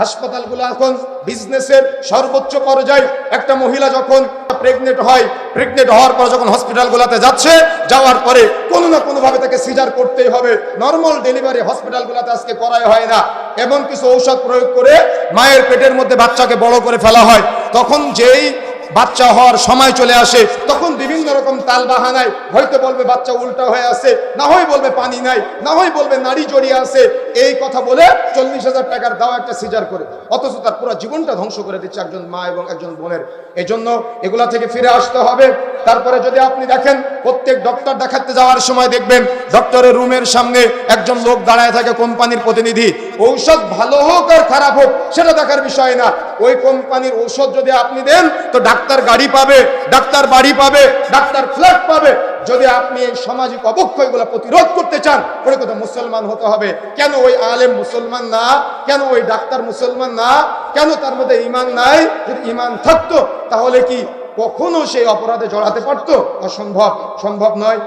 হাসপাতালগুলো এখন বিজনেসের সর্বোচ্চ পর্যায়ে। একটা মহিলা যখন প্রেগনেন্ট হওয়ার পর যখন হসপিটালগুলোতে যাচ্ছে, যাওয়ার পরে কোনো না কোনোভাবে তাকে সিজার করতেই হবে। নর্মাল ডেলিভারি হসপিটালগুলোতে আজকে করাই হয় না। এমন কিছু ঔষধ প্রয়োগ করে মায়ের পেটের মধ্যে বাচ্চাকে বড় করে ফেলা হয়। তখন যেই বাচ্চা হওয়ার সময় চলে আসে, তখন বিভিন্ন রকম তাল বাহানায় হয়তো বলবে বাচ্চা উল্টা হয়ে আছে, না হয় বলবে পানি নাই, না হয় বলবে নাড়ি জড়িয়ে আছে। এই কথা বলে 40,000 টাকার দাও একটা সিজার করে, অথচ তার পুরো জীবনটা ধ্বংস করে দিচ্ছে একজন মা এবং একজন বোনের। এই জন্য এগুলা থেকে ফিরে আসতে হবে। তারপরে যদি আপনি দেখেন, প্রত্যেক ডক্টর দেখাতে যাওয়ার সময় দেখবেন ডক্টরের রুমের সামনে একজন লোক দাঁড়ায় থাকে, কোম্পানির প্রতিনিধি। ঔষধ ভালো হোক আর খারাপ হোক সেটা দেখার বিষয় না। ওই কোম্পানির ঔষধ যদি আপনি দেন, তো ডাক্তার গাড়ি পাবে, ডাক্তার বাড়ি পাবে, ডাক্তার ফ্ল্যাট পাবে। যদি আপনি এই সামাজিক অবক্ষয়গুলো প্রতিরোধ করতে চান, ওই কথা মুসলমান হতে হবে। কেন ওই আলেম মুসলমান না? কেন ওই ডাক্তার মুসলমান না? কেন তার মধ্যে ঈমান নাই? যদি ঈমান থাকতো তাহলে কি কখনো সেই অপরাধে জড়াতে পারতো? অসম্ভব, সম্ভব নয়।